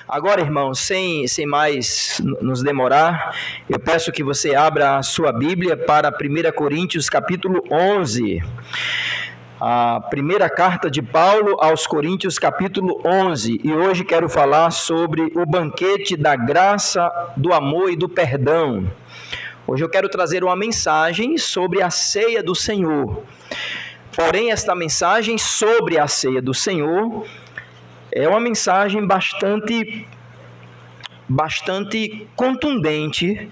Agora, irmãos, sem mais nos demorar, eu peço que você abra a sua Bíblia para 1 Coríntios capítulo 11. A primeira carta de Paulo aos Coríntios capítulo 11. E hoje quero falar sobre o banquete da graça, do amor e do perdão. Hoje eu quero trazer uma mensagem sobre a ceia do Senhor. Porém, esta mensagem sobre a ceia do Senhor é uma mensagem bastante contundente,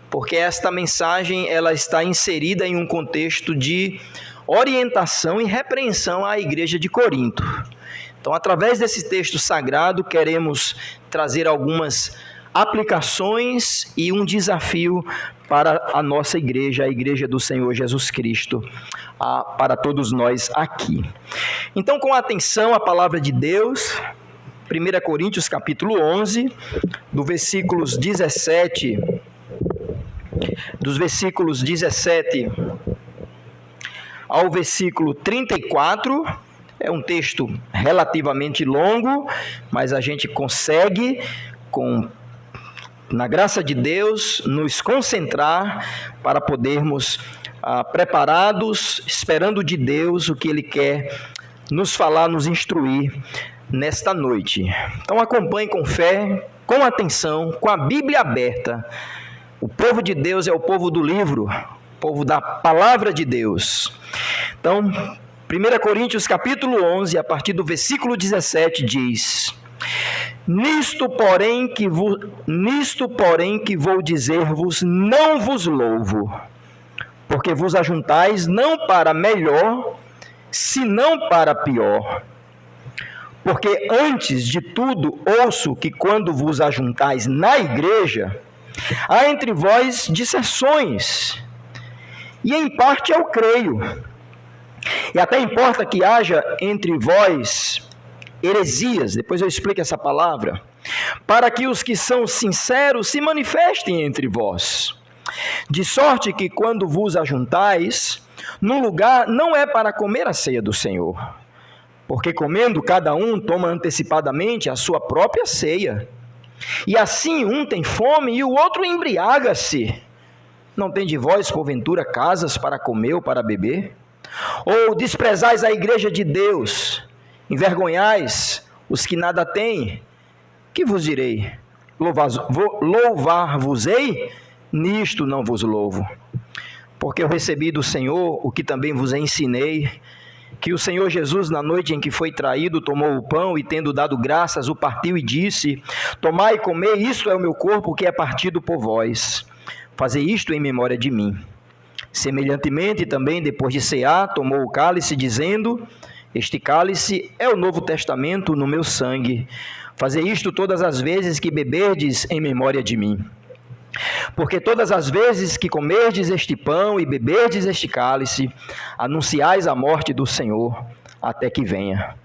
porque esta mensagem ela está inserida em um contexto de orientação e repreensão à igreja de Corinto. Então, através desse texto sagrado, queremos trazer algumas aplicações e um desafio para a nossa igreja, a igreja do Senhor Jesus Cristo, para todos nós aqui. Então, com atenção à palavra de Deus, 1 Coríntios capítulo 11, dos versículos 17 ao versículo 34, é um texto relativamente longo, mas a gente consegue, na graça de Deus, nos concentrar para podermos, preparados, esperando de Deus o que Ele quer nos falar, nos instruir nesta noite. Então acompanhe com fé, com atenção, com a Bíblia aberta. O povo de Deus é o povo do livro, o povo da palavra de Deus. Então, 1 Coríntios capítulo 11, a partir do versículo 17, diz: Nisto, porém, que vou dizer-vos, não vos louvo, porque vos ajuntais não para melhor, senão para pior. Porque antes de tudo ouço que quando vos ajuntais na igreja, há entre vós dissensões, e em parte eu creio. E até importa que haja entre vós heresias, depois eu explico essa palavra, para que os que são sinceros se manifestem entre vós. De sorte que quando vos ajuntais, num lugar não é para comer a ceia do Senhor, porque comendo cada um toma antecipadamente a sua própria ceia. E assim um tem fome e o outro embriaga-se. Não tem de vós, porventura, casas para comer ou para beber? Ou desprezais a igreja de Deus, envergonhais os que nada têm? Que vos direi? Louvar-vos-ei? Nisto não vos louvo. Porque eu recebi do Senhor o que também vos ensinei, que o Senhor Jesus, na noite em que foi traído, tomou o pão e, tendo dado graças, o partiu e disse: Tomai e comei, isto é o meu corpo que é partido por vós. Fazei isto em memória de mim. Semelhantemente, também, depois de cear, tomou o cálice, dizendo: Este cálice é o Novo Testamento no meu sangue. Fazei isto todas as vezes que beberdes em memória de mim. Porque todas as vezes que comerdes este pão e beberdes este cálice, anunciais a morte do Senhor, até que venha.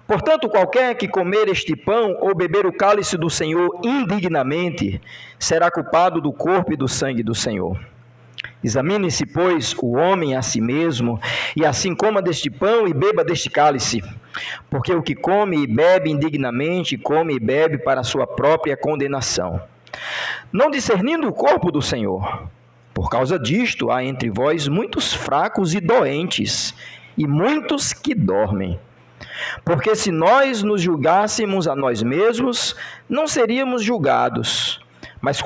Portanto, qualquer que comer este pão ou beber o cálice do Senhor indignamente, será culpado do corpo e do sangue do Senhor. Examine-se, pois, o homem a si mesmo, e assim coma deste pão e beba deste cálice. Porque o que come e bebe indignamente, come e bebe para a sua própria condenação, não discernindo o corpo do Senhor. Por causa disto, há entre vós muitos fracos e doentes, e muitos que dormem. Porque se nós nos julgássemos a nós mesmos, não seríamos julgados. Mas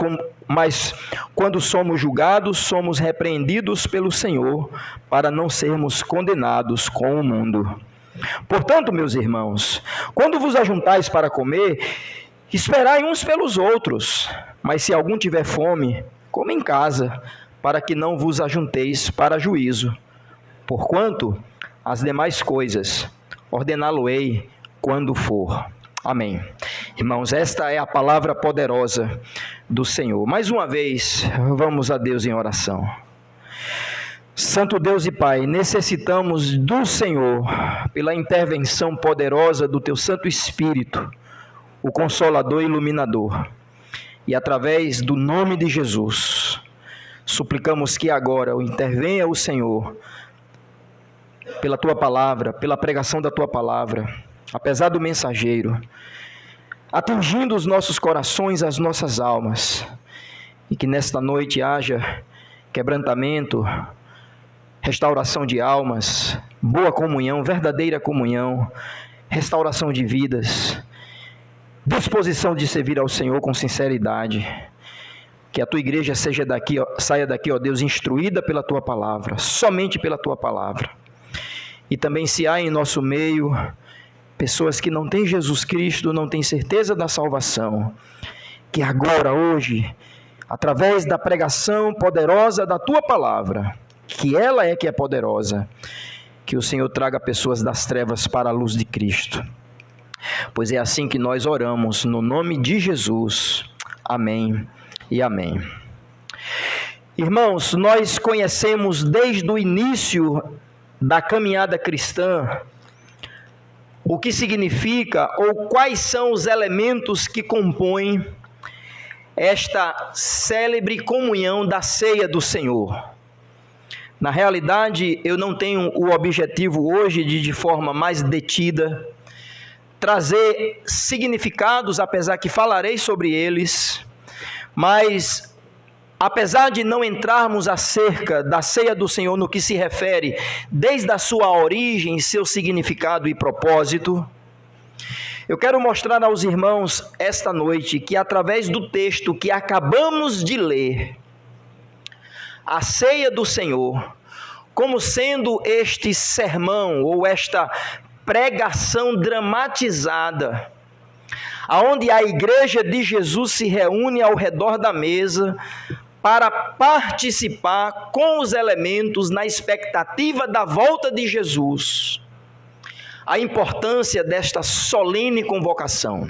quando somos julgados, somos repreendidos pelo Senhor, para não sermos condenados com o mundo. Portanto, meus irmãos, quando vos ajuntais para comer, esperai uns pelos outros. Mas se algum tiver fome, coma em casa, para que não vos ajunteis para juízo. Porquanto as demais coisas ordená-lo-ei quando for. Amém. Irmãos, esta é a palavra poderosa do Senhor. Mais uma vez, vamos a Deus em oração. Santo Deus e Pai, necessitamos do Senhor, pela intervenção poderosa do Teu Santo Espírito, o Consolador e Iluminador. E através do nome de Jesus, suplicamos que agora intervenha o Senhor, pela Tua palavra, pela pregação da Tua palavra, apesar do mensageiro, atingindo os nossos corações, as nossas almas. E que nesta noite haja quebrantamento, restauração de almas, boa comunhão, verdadeira comunhão, restauração de vidas, disposição de servir ao Senhor com sinceridade. Que a tua igreja saia daqui, ó Deus, instruída pela tua palavra, somente pela tua palavra. E também se há em nosso meio pessoas que não têm Jesus Cristo, não têm certeza da salvação, que agora, hoje, através da pregação poderosa da tua palavra, que ela é que é poderosa, que o Senhor traga pessoas das trevas para a luz de Cristo. Pois é assim que nós oramos, no nome de Jesus. Amém e amém. Irmãos, nós conhecemos desde o início da caminhada cristã o que significa ou quais são os elementos que compõem esta célebre comunhão da ceia do Senhor. Na realidade, eu não tenho o objetivo hoje de forma mais detida, trazer significados, apesar que falarei sobre eles, mas apesar de não entrarmos acerca da ceia do Senhor no que se refere desde a sua origem, seu significado e propósito, eu quero mostrar aos irmãos esta noite que através do texto que acabamos de ler, a ceia do Senhor, como sendo este sermão ou esta pregação dramatizada, aonde a igreja de Jesus se reúne ao redor da mesa para participar com os elementos na expectativa da volta de Jesus. A importância desta solene convocação.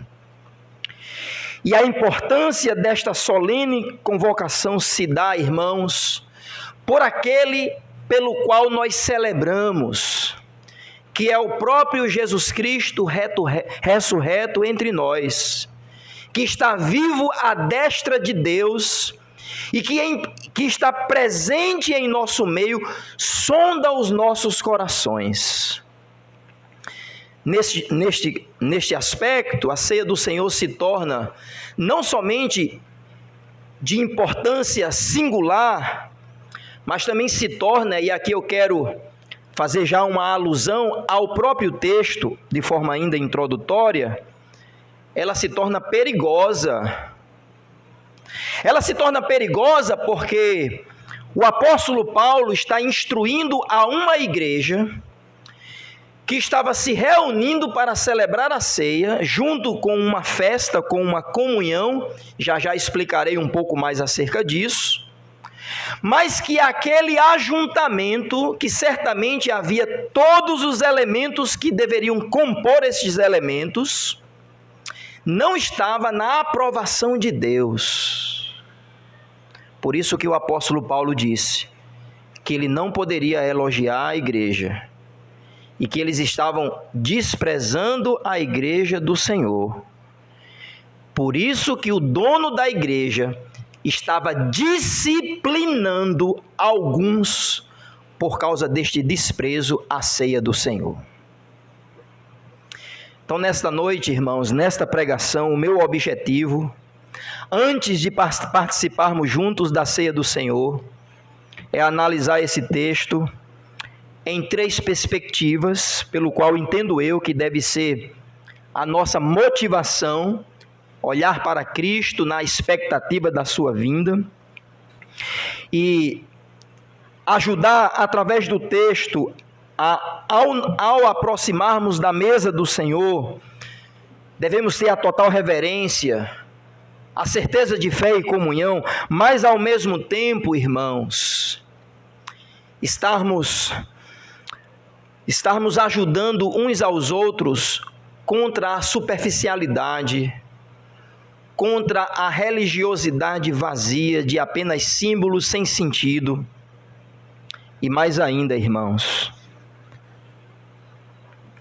E a importância desta solene convocação se dá, irmãos, por aquele pelo qual nós celebramos, que é o próprio Jesus Cristo ressurreto entre nós, que está vivo à destra de Deus e que está presente em nosso meio, sonda os nossos corações. Neste aspecto, a ceia do Senhor se torna não somente de importância singular, mas também se torna, e aqui eu quero fazer já uma alusão ao próprio texto, de forma ainda introdutória, ela se torna perigosa. Ela se torna perigosa porque o apóstolo Paulo está instruindo a uma igreja que estava se reunindo para celebrar a ceia, junto com uma festa, com uma comunhão, já explicarei um pouco mais acerca disso, mas que aquele ajuntamento, que certamente havia todos os elementos que deveriam compor esses elementos, não estava na aprovação de Deus. Por isso que o apóstolo Paulo disse que ele não poderia elogiar a igreja e que eles estavam desprezando a igreja do Senhor. Por isso que o dono da igreja estava disciplinando alguns por causa deste desprezo à ceia do Senhor. Então, nesta noite, irmãos, nesta pregação, o meu objetivo, antes de participarmos juntos da ceia do Senhor, é analisar esse texto em 3 perspectivas, pelo qual entendo eu que deve ser a nossa motivação, olhar para Cristo na expectativa da sua vinda, e ajudar através do texto, ao aproximarmos da mesa do Senhor, devemos ter a total reverência, a certeza de fé e comunhão, mas ao mesmo tempo, irmãos, estarmos ajudando uns aos outros contra a superficialidade, contra a religiosidade vazia de apenas símbolos sem sentido. E mais ainda, irmãos,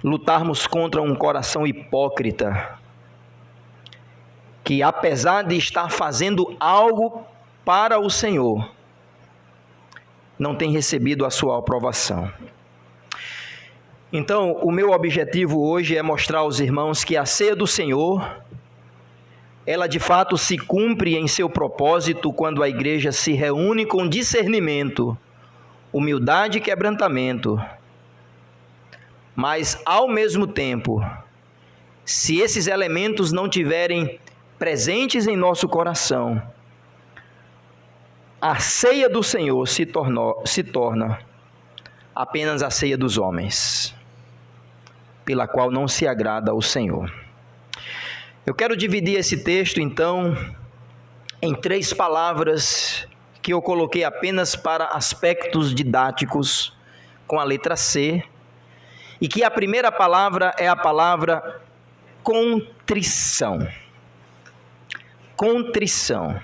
lutarmos contra um coração hipócrita, que apesar de estar fazendo algo para o Senhor, não tem recebido a sua aprovação. Então, o meu objetivo hoje é mostrar aos irmãos que a ceia do Senhor ela de fato se cumpre em seu propósito quando a igreja se reúne com discernimento, humildade e quebrantamento. Mas, ao mesmo tempo, se esses elementos não tiverem presentes em nosso coração, a ceia do Senhor se torna apenas a ceia dos homens, pela qual não se agrada ao Senhor. Eu quero dividir esse texto, então, em 3 palavras que eu coloquei apenas para aspectos didáticos, com a letra C, e que a primeira palavra é a palavra contrição. Contrição.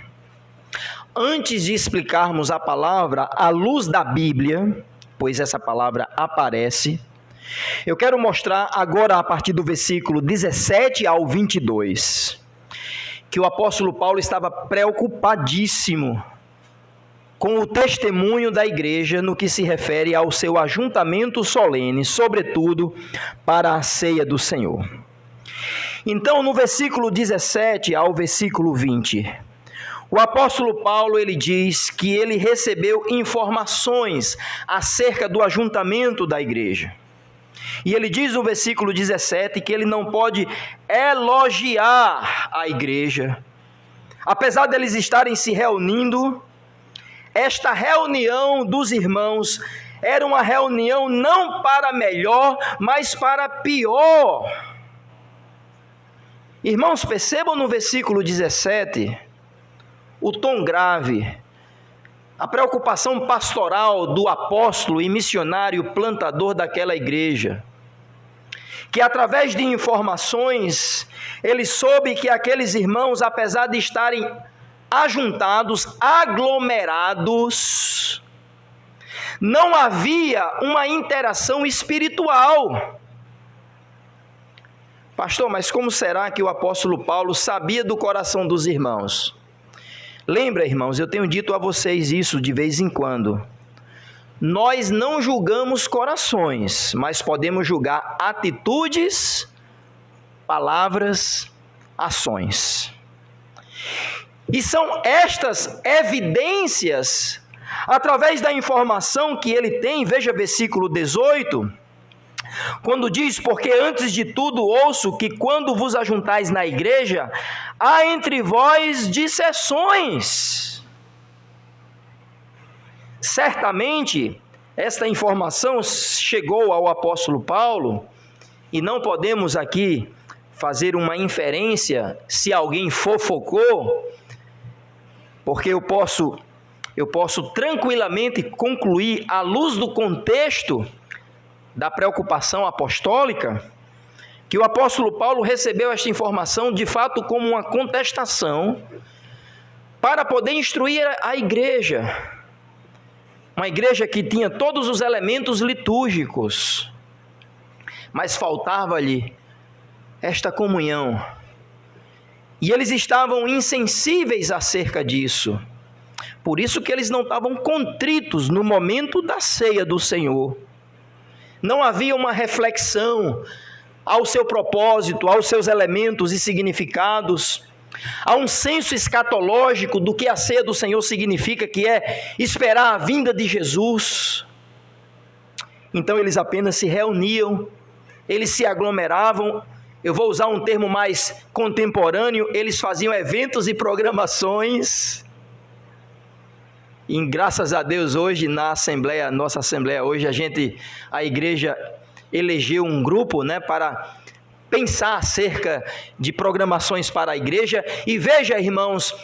Antes de explicarmos a palavra à luz da Bíblia, pois essa palavra aparece, eu quero mostrar agora a partir do versículo 17 ao 22, que o apóstolo Paulo estava preocupadíssimo com o testemunho da igreja no que se refere ao seu ajuntamento solene, sobretudo para a ceia do Senhor. Então, no versículo 17 ao versículo 20, o apóstolo Paulo, ele diz que ele recebeu informações acerca do ajuntamento da igreja. E ele diz no versículo 17 que ele não pode elogiar a igreja. Apesar deles estarem se reunindo, esta reunião dos irmãos era uma reunião não para melhor, mas para pior. Irmãos, percebam no versículo 17 o tom grave, a preocupação pastoral do apóstolo e missionário plantador daquela igreja, que através de informações, ele soube que aqueles irmãos, apesar de estarem ajuntados, aglomerados, não havia uma interação espiritual. Pastor, mas como será que o apóstolo Paulo sabia do coração dos irmãos? Lembra, irmãos, eu tenho dito a vocês isso de vez em quando. Nós não julgamos corações, mas podemos julgar atitudes, palavras, ações. E são estas evidências, através da informação que ele tem, veja versículo 18, quando diz: porque antes de tudo ouço que quando vos ajuntais na igreja, há entre vós dissensões. Certamente, esta informação chegou ao apóstolo Paulo, e não podemos aqui fazer uma inferência se alguém fofocou, porque eu posso tranquilamente concluir, à luz do contexto da preocupação apostólica, que o apóstolo Paulo recebeu esta informação de fato como uma contestação para poder instruir a igreja. Uma igreja que tinha todos os elementos litúrgicos, mas faltava-lhe esta comunhão. E eles estavam insensíveis acerca disso. Por isso que eles não estavam contritos no momento da ceia do Senhor. Não havia uma reflexão ao seu propósito, aos seus elementos e significados. Há um senso escatológico do que a ceia do Senhor significa, que é esperar a vinda de Jesus. Então eles apenas se reuniam, eles se aglomeravam. Eu vou usar um termo mais contemporâneo, eles faziam eventos e programações. E graças a Deus hoje na Assembleia, nossa Assembleia hoje, a igreja elegeu um grupo, para pensar acerca de programações para a igreja. E veja, irmãos,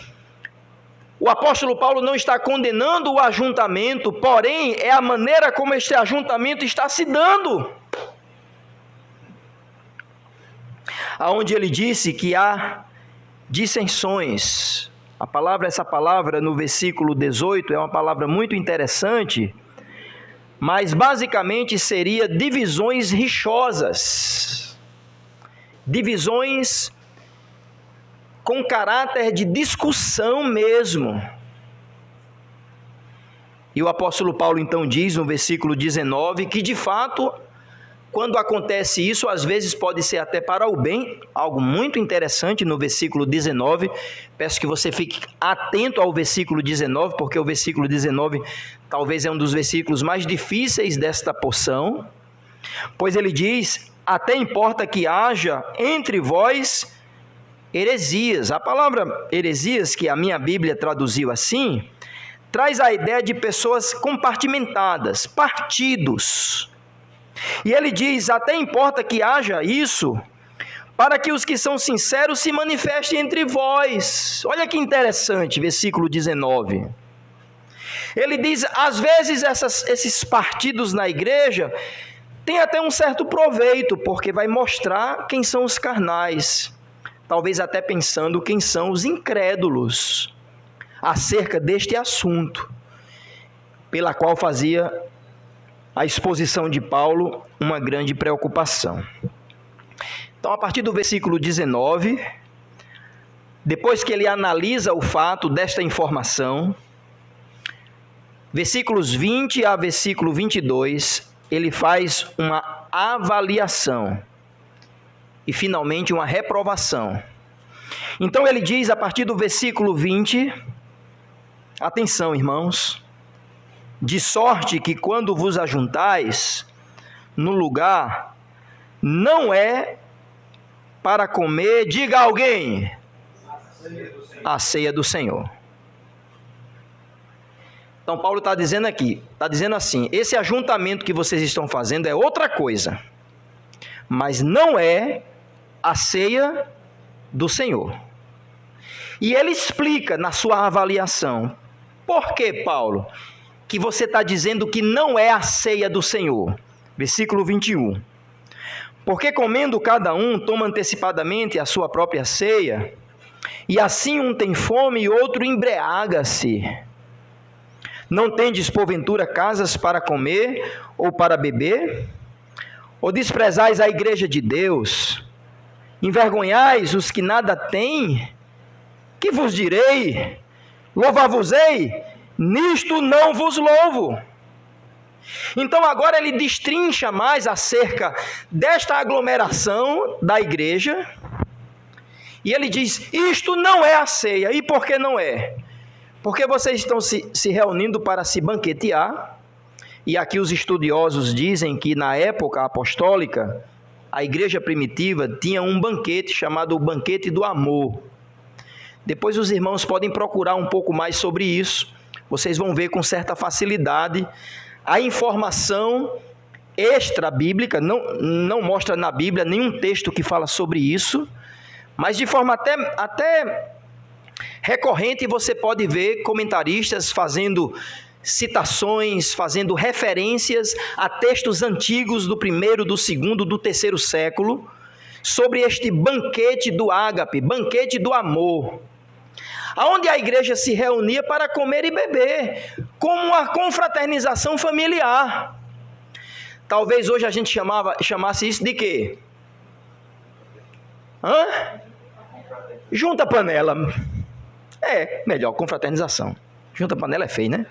o apóstolo Paulo não está condenando o ajuntamento, porém é a maneira como este ajuntamento está se dando. Aonde ele disse que há dissensões. Essa palavra no versículo 18 é uma palavra muito interessante, mas basicamente seria divisões rixosas, divisões com caráter de discussão mesmo. E o apóstolo Paulo então diz no versículo 19 que de fato Quando acontece isso, às vezes pode ser até para o bem, algo muito interessante no versículo 19. Peço que você fique atento ao versículo 19, porque o versículo 19 talvez é um dos versículos mais difíceis desta porção, pois ele diz: até importa que haja entre vós heresias. A palavra heresias, que a minha Bíblia traduziu assim, traz a ideia de pessoas compartimentadas, partidos. E ele diz: até importa que haja isso, para que os que são sinceros se manifestem entre vós. Olha que interessante, versículo 19. Ele diz: às vezes esses partidos na igreja têm até um certo proveito, porque vai mostrar quem são os carnais, talvez até pensando quem são os incrédulos, acerca deste assunto, pela qual fazia a exposição de Paulo uma grande preocupação. Então, a partir do versículo 19, depois que ele analisa o fato desta informação, versículos 20 a versículo 22, ele faz uma avaliação e, finalmente, uma reprovação. Então, ele diz, a partir do versículo 20, atenção, irmãos: de sorte que quando vos ajuntais no lugar, não é para comer, diga a alguém, a ceia do Senhor. Então Paulo está dizendo aqui, está dizendo assim: esse ajuntamento que vocês estão fazendo é outra coisa, mas não é a ceia do Senhor. E ele explica na sua avaliação: por que, Paulo, que você está dizendo que não é a ceia do Senhor? Versículo 21. Porque comendo cada um, toma antecipadamente a sua própria ceia, e assim um tem fome e outro embriaga-se. Não tendes, porventura, casas para comer ou para beber? Ou desprezais a igreja de Deus? Envergonhais os que nada têm? Que vos direi? Louvar-vos-ei? Nisto não vos louvo. Então agora ele destrincha mais acerca desta aglomeração da igreja, e ele diz: isto não é a ceia. E por que não é? Porque vocês estão se reunindo para se banquetear, e aqui os estudiosos dizem que na época apostólica, a igreja primitiva tinha um banquete chamado o banquete do amor. Depois os irmãos podem procurar um pouco mais sobre isso, vocês vão ver com certa facilidade a informação extra-bíblica. Não mostra na Bíblia nenhum texto que fala sobre isso, mas de forma até recorrente você pode ver comentaristas fazendo citações, fazendo referências a textos antigos do 1º, do 2º, do 3º século, sobre este banquete do ágape, banquete do amor, aonde a igreja se reunia para comer e beber, como uma confraternização familiar. Talvez hoje a gente chamasse isso de quê? Junta panela. É, melhor, confraternização. Junta panela é feio, né?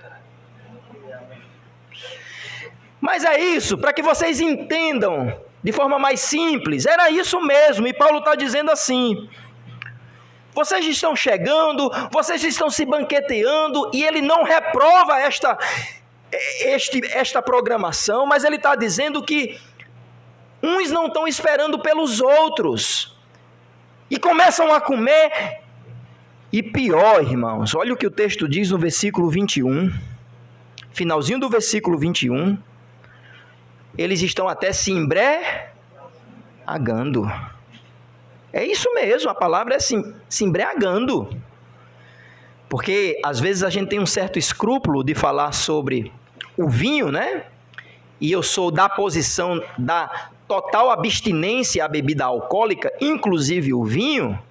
Mas é isso, para que vocês entendam de forma mais simples, era isso mesmo, e Paulo está dizendo assim: vocês estão chegando, vocês estão se banqueteando, e ele não reprova esta programação, mas ele está dizendo que uns não estão esperando pelos outros, e começam a comer, e pior, irmãos, olha o que o texto diz no versículo 21, finalzinho do versículo 21, eles estão até se embriagando. É isso mesmo, a palavra é se embriagando. Porque às vezes a gente tem um certo escrúpulo de falar sobre o vinho, né? E eu sou da posição da total abstinência à bebida alcoólica, inclusive o vinho.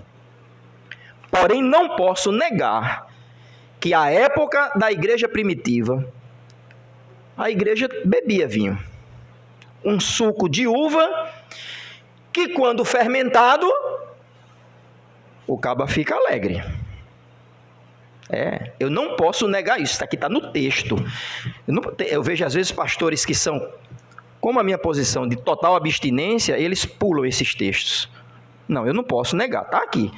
Porém, não posso negar que a época da igreja primitiva, a igreja bebia vinho. Um suco de uva que, quando fermentado, o caba fica alegre. Eu não posso negar isso, isso aqui está no texto. Eu vejo às vezes pastores que são como a minha posição de total abstinência, eles pulam esses textos. Não, eu não posso negar, está aqui.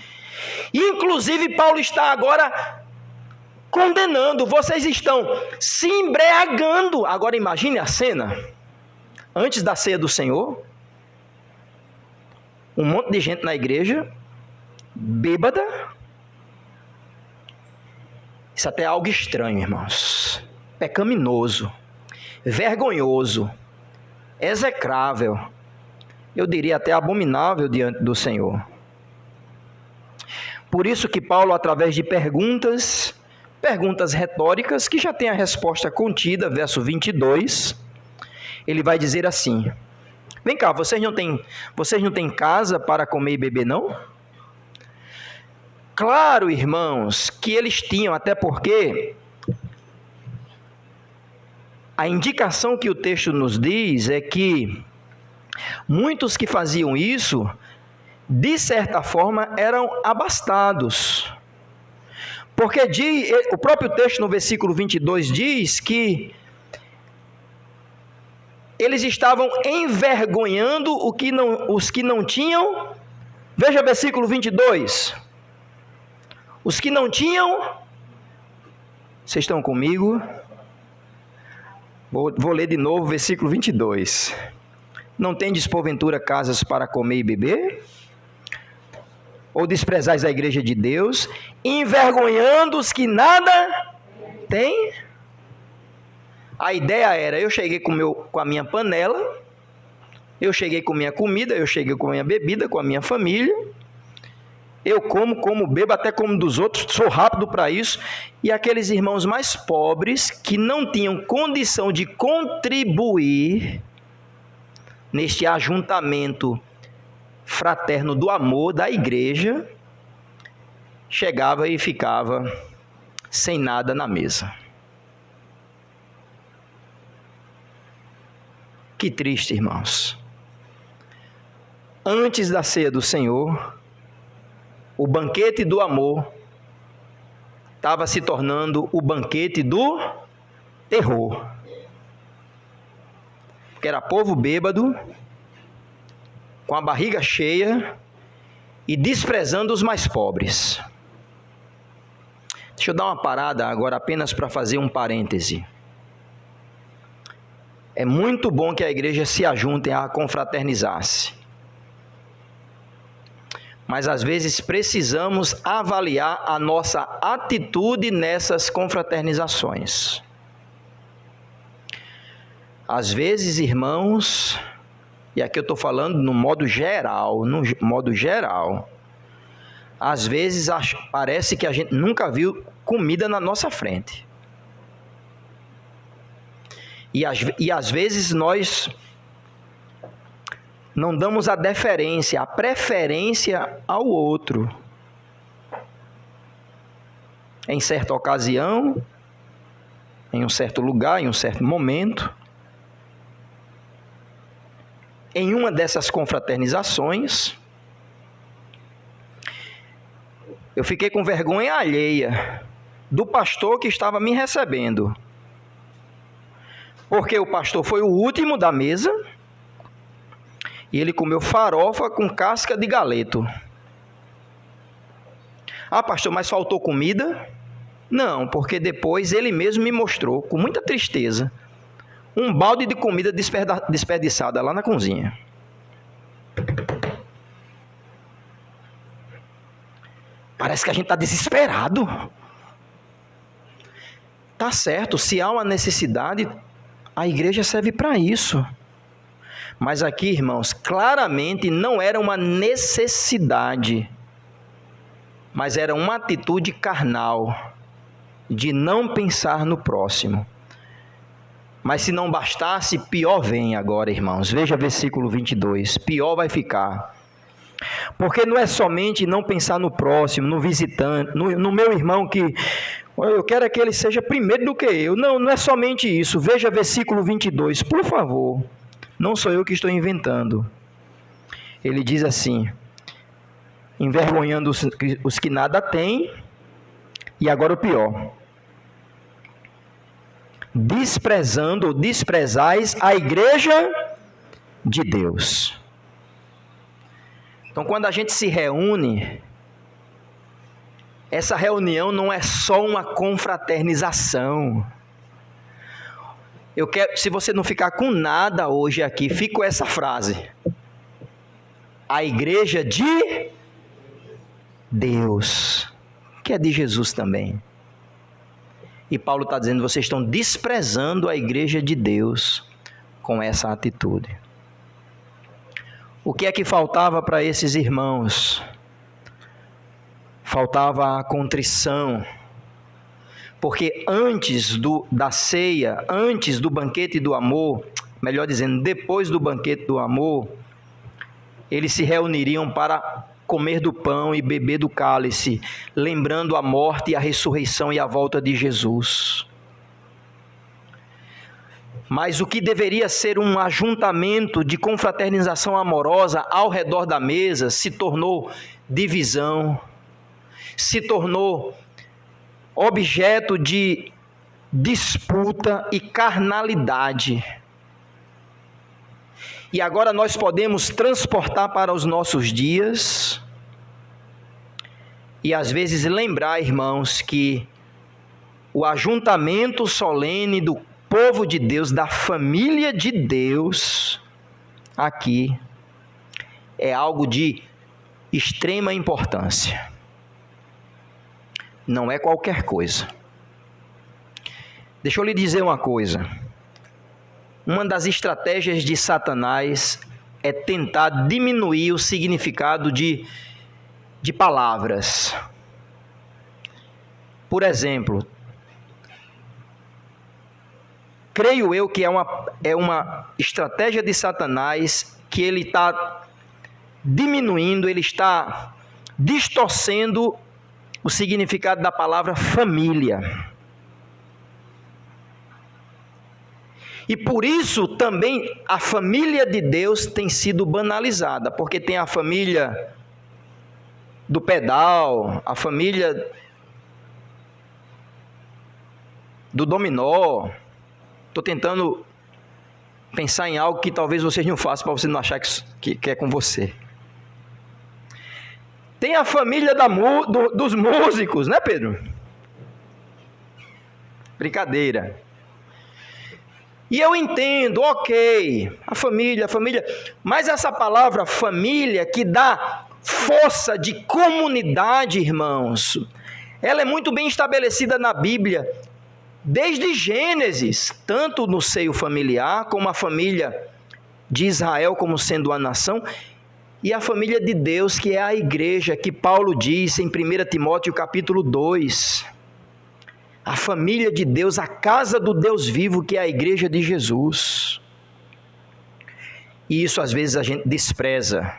Inclusive, Paulo está agora condenando, vocês estão se embriagando. Agora imagine a cena, antes da ceia do Senhor, um monte de gente na igreja, bêbada. Isso até é algo estranho, irmãos. Pecaminoso, vergonhoso, execrável, eu diria até abominável diante do Senhor. Por isso que Paulo, através de perguntas retóricas, que já tem a resposta contida, verso 22, ele vai dizer assim: vem cá, vocês não têm casa para comer e beber, não? Claro, irmãos, que eles tinham, até porque a indicação que o texto nos diz é que muitos que faziam isso, de certa forma, eram abastados. Porque o próprio texto no versículo 22 diz que eles estavam envergonhando os que não tinham. Veja o versículo 22. Os que não tinham, vocês estão comigo? Vou ler de novo o versículo 22. Não tendes porventura casas para comer e beber? Ou desprezais a igreja de Deus, envergonhando os que nada têm? A ideia era, eu cheguei com a minha panela, eu cheguei com minha comida, eu cheguei com a minha bebida, com a minha família, eu como, bebo, até como dos outros, sou rápido para isso, e aqueles irmãos mais pobres, que não tinham condição de contribuir neste ajuntamento fraterno do amor da igreja, chegava e ficava sem nada na mesa. Que triste, irmãos. Antes da ceia do Senhor, o banquete do amor estava se tornando o banquete do terror. Porque era povo bêbado, com a barriga cheia e desprezando os mais pobres. Deixa eu dar uma parada agora apenas para fazer um parêntese. É muito bom que a igreja se ajunte a confraternizar-se. Mas às vezes precisamos avaliar a nossa atitude nessas confraternizações. Às vezes, irmãos, e aqui eu estou falando no modo geral, às vezes parece que a gente nunca viu comida na nossa frente. E às vezes nós não damos a deferência, a preferência ao outro. Em certa ocasião, em um certo lugar, em um certo momento, em uma dessas confraternizações, eu fiquei com vergonha alheia do pastor que estava me recebendo. Porque o pastor foi o último da mesa e ele comeu farofa com casca de galeto. Ah, pastor, mas faltou comida? Não, porque depois ele mesmo me mostrou, com muita tristeza, um balde de comida desperdiçada lá na cozinha. Parece que a gente está desesperado. Tá certo, se há uma necessidade, a igreja serve para isso. Mas aqui, irmãos, claramente não era uma necessidade, mas era uma atitude carnal, de não pensar no próximo. Mas se não bastasse, pior vem agora, irmãos. Veja versículo 22, pior vai ficar. Porque não é somente não pensar no próximo, no visitante, no meu irmão que eu quero que ele seja primeiro do que eu. Não é somente isso. Veja versículo 22, por favor. Não sou eu que estou inventando. Ele diz assim: envergonhando os que nada têm, e agora o pior. Desprezando ou desprezais a igreja de Deus. Então, quando a gente se reúne, essa reunião não é só uma confraternização. Eu quero, se você não ficar com nada hoje aqui, fica com essa frase: a igreja de Deus, que é de Jesus também. E Paulo está dizendo: vocês estão desprezando a igreja de Deus com essa atitude. O que é que faltava para esses irmãos? Faltava a contrição. Porque antes da ceia, antes do banquete do amor, melhor dizendo, depois do banquete do amor, eles se reuniriam para comer do pão e beber do cálice, lembrando a morte, a ressurreição e a volta de Jesus. Mas o que deveria ser um ajuntamento de confraternização amorosa ao redor da mesa se tornou divisão, se tornou objeto de disputa e carnalidade. E agora nós podemos transportar para os nossos dias e às vezes lembrar, irmãos, que o ajuntamento solene do povo de Deus, da família de Deus, aqui, é algo de extrema importância. Não é qualquer coisa. Deixa eu lhe dizer uma coisa. Uma das estratégias de Satanás é tentar diminuir o significado de palavras. Por exemplo, creio eu que é uma estratégia de Satanás que ele está diminuindo, ele está distorcendo o significado da palavra família. E por isso também a família de Deus tem sido banalizada, porque tem a família do pedal, a família do dominó. Estou tentando pensar em algo que talvez vocês não façam, para você não achar que é com você. Tem a família dos músicos, né, Pedro? Brincadeira. E eu entendo, ok, a família, mas essa palavra família que dá força de comunidade, irmãos, ela é muito bem estabelecida na Bíblia, desde Gênesis, tanto no seio familiar, como a família de Israel como sendo uma nação, e a família de Deus, que é a igreja, que Paulo diz em 1 Timóteo capítulo 2, a família de Deus, a casa do Deus vivo, que é a igreja de Jesus. E isso às vezes a gente despreza,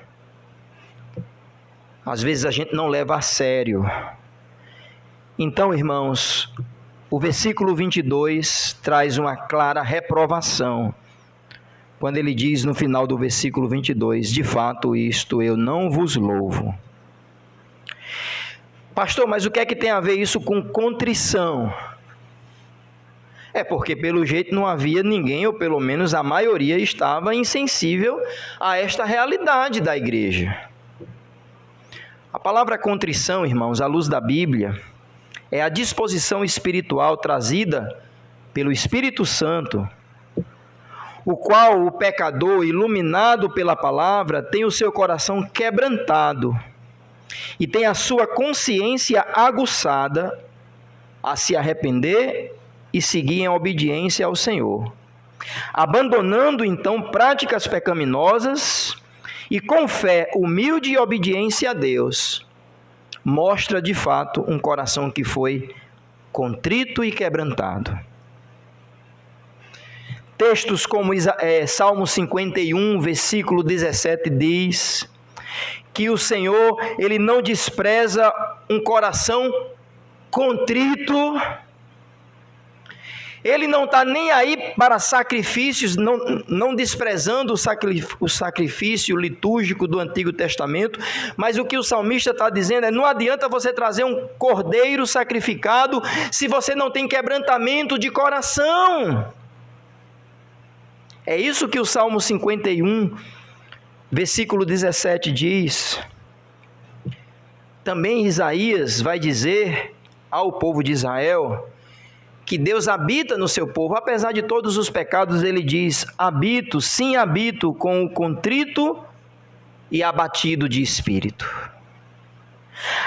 às vezes a gente não leva a sério. Então, irmãos, o versículo 22 traz uma clara reprovação, quando ele diz no final do versículo 22, de fato isto eu não vos louvo. Pastor, mas o que é que tem a ver isso com contrição? É porque pelo jeito não havia ninguém, ou pelo menos a maioria estava insensível a esta realidade da igreja. A palavra contrição, irmãos, à luz da Bíblia, é a disposição espiritual trazida pelo Espírito Santo, o qual o pecador, iluminado pela palavra, tem o seu coração quebrantado e tem a sua consciência aguçada a se arrepender e seguir em obediência ao Senhor, abandonando então práticas pecaminosas e com fé humilde e obediência a Deus, mostra de fato um coração que foi contrito e quebrantado. Textos como Salmo 51, versículo 17 diz que o Senhor, Ele não despreza um coração contrito. Ele não está nem aí para sacrifícios, não desprezando o sacrifício litúrgico do Antigo Testamento, mas o que o salmista está dizendo é: não adianta você trazer um cordeiro sacrificado se você não tem quebrantamento de coração. É isso que o Salmo 51, versículo 17 diz. Também Isaías vai dizer ao povo de Israel que Deus habita no seu povo, apesar de todos os pecados. Ele diz: habito, sim, habito com o contrito e abatido de espírito.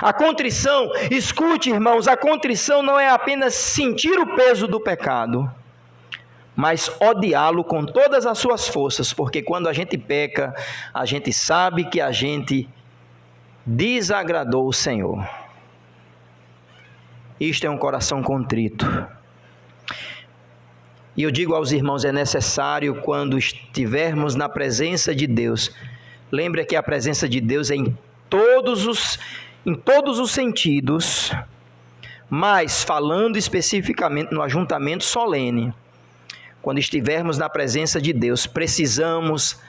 A contrição, escute, irmãos, a contrição não é apenas sentir o peso do pecado, mas odiá-lo com todas as suas forças, porque quando a gente peca, a gente sabe que a gente desagradou o Senhor. Isto é um coração contrito. E eu digo aos irmãos, é necessário, quando estivermos na presença de Deus, lembre que a presença de Deus é em todos os sentidos, mas falando especificamente no ajuntamento solene, quando estivermos na presença de Deus, precisamos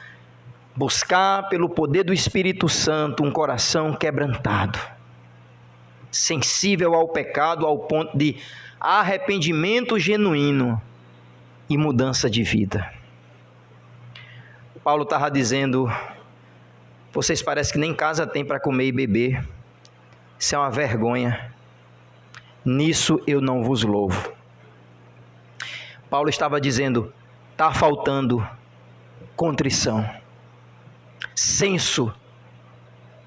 buscar pelo poder do Espírito Santo um coração quebrantado, sensível ao pecado ao ponto de arrependimento genuíno e mudança de vida. Paulo estava dizendo: vocês parecem que nem casa tem para comer e beber. Isso é uma vergonha. Nisso eu não vos louvo. Paulo estava dizendo: está faltando contrição,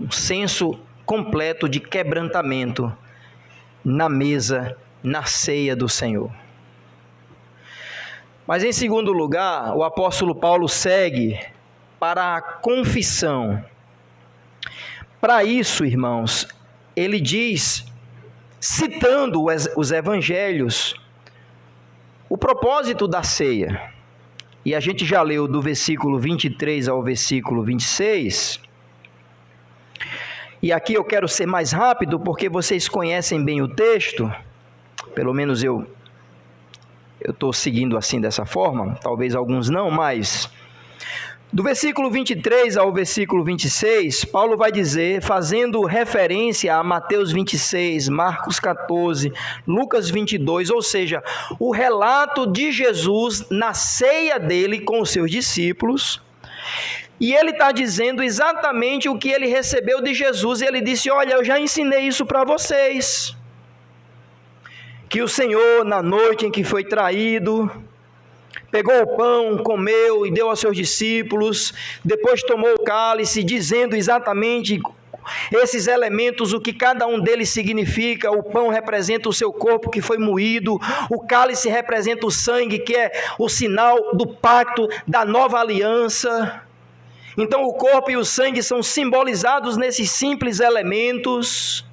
um senso completo de quebrantamento na mesa, na ceia do Senhor. Mas em segundo lugar, o apóstolo Paulo segue para a confissão. Para isso, irmãos, ele diz, citando os evangelhos, o propósito da ceia. E a gente já leu do versículo 23 ao versículo 26. E aqui eu quero ser mais rápido, porque vocês conhecem bem o texto. Pelo menos eu estou seguindo assim dessa forma, talvez alguns não, mas do versículo 23 ao versículo 26, Paulo vai dizer, fazendo referência a Mateus 26, Marcos 14, Lucas 22, ou seja, o relato de Jesus na ceia dele com os seus discípulos, e ele está dizendo exatamente o que ele recebeu de Jesus, e ele disse: olha, eu já ensinei isso para vocês, que o Senhor, na noite em que foi traído, pegou o pão, comeu e deu aos seus discípulos, depois tomou o cálice, dizendo exatamente esses elementos, o que cada um deles significa. O pão representa o seu corpo que foi moído, o cálice representa o sangue, que é o sinal do pacto, da nova aliança. Então o corpo e o sangue são simbolizados nesses simples elementos,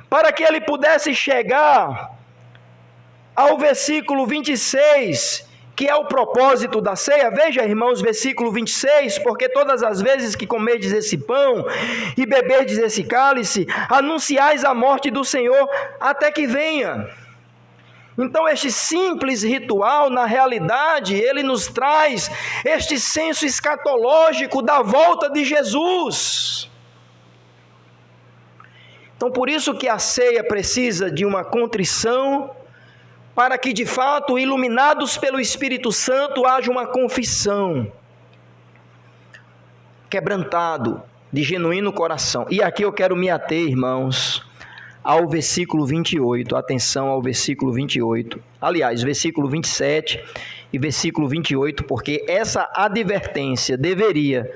para que ele pudesse chegar ao versículo 26, que é o propósito da ceia. Veja, irmãos, versículo 26, porque todas as vezes que comerdes esse pão e beberdes esse cálice, anunciais a morte do Senhor até que venha. Então este simples ritual, na realidade, ele nos traz este senso escatológico da volta de Jesus. Então por isso que a ceia precisa de uma contrição, para que de fato, iluminados pelo Espírito Santo, haja uma confissão, quebrantado, de genuíno coração. E aqui eu quero me ater, irmãos, ao versículo 28, atenção ao versículo 28, aliás, versículo 27 e versículo 28, porque essa advertência deveria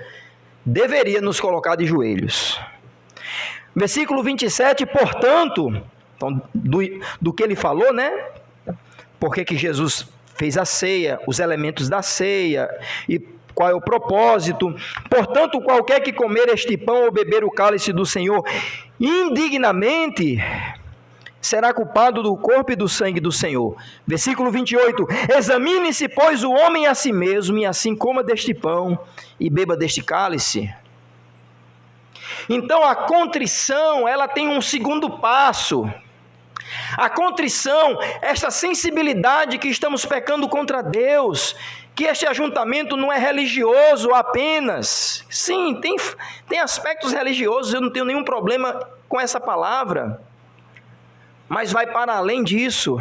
nos colocar de joelhos. Versículo 27, portanto, então, do que ele falou, né? Porque que Jesus fez a ceia, os elementos da ceia e qual é o propósito. Portanto, qualquer que comer este pão ou beber o cálice do Senhor indignamente, será culpado do corpo e do sangue do Senhor. Versículo 28, examine-se, pois, o homem a si mesmo, e assim coma deste pão e beba deste cálice. Então a contrição, ela tem um segundo passo. A contrição, esta sensibilidade que estamos pecando contra Deus, que este ajuntamento não é religioso apenas. Sim, tem aspectos religiosos, eu não tenho nenhum problema com essa palavra, mas vai para além disso.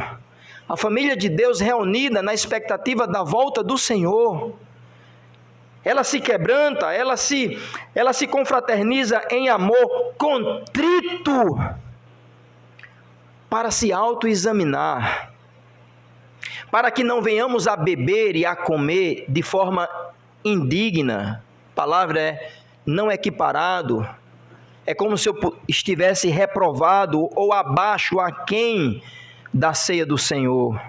A família de Deus reunida na expectativa da volta do Senhor. Ela se quebranta, ela se confraterniza em amor contrito para se autoexaminar, para que não venhamos a beber e a comer de forma indigna. A palavra é não equiparado. É como se eu estivesse reprovado ou abaixo, aquém da ceia do Senhor.